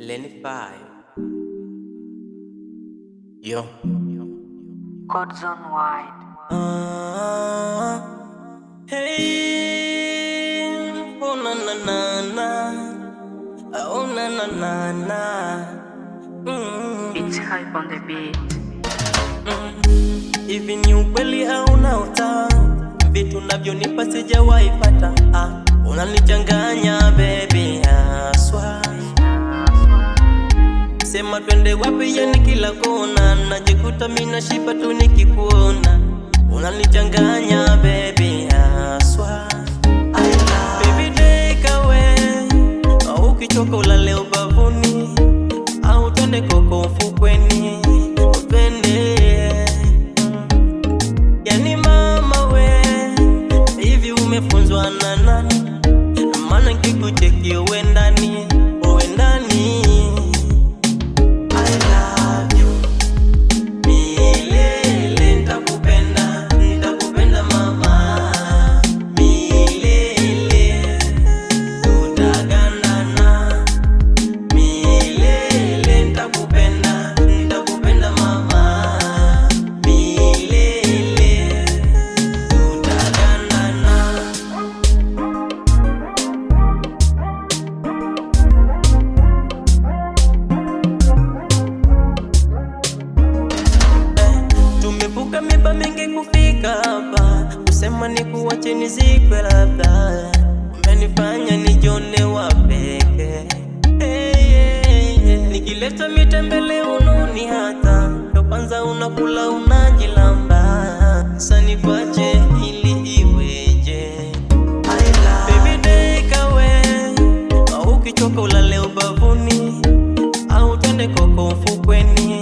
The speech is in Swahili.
Lenny 5. Yo. Code Zone Wide. Hey. Oh na na na na. Oh na na na na. It's hype on the beat. Hivi ni ukweli hauna uta, vitu navyonipa sijawahi pata. Unanichanganya baby aswa. Sema twende wapi, yani kila kona najikuta mina shiba tu nikikuona. Unanichanganya baby aswa. Baby take away, au ukichoka ulale ubavuni, au twende koko ufukweni upende. Yani mama we, hivi umefunzwa na nani? Maana nikikucheki uwe ndani, uwe ndani. I love you milele, nitakupenda, nitakupenda mama milele, tutagandana milele, nitakupenda, nitakupenda mama milele, tutagandana. Tumevuka miba mingi kufika hapa, kusema ni kuwache nizikwe labda. Umenifanya nijione wa peke. Nikileta mitembele ununi hata, ndo kwanza unakula unajilamba. Sasa nikwache ili iweje? Baby take away, au ukichoka ulale ubavuni, au twende koko ufukweni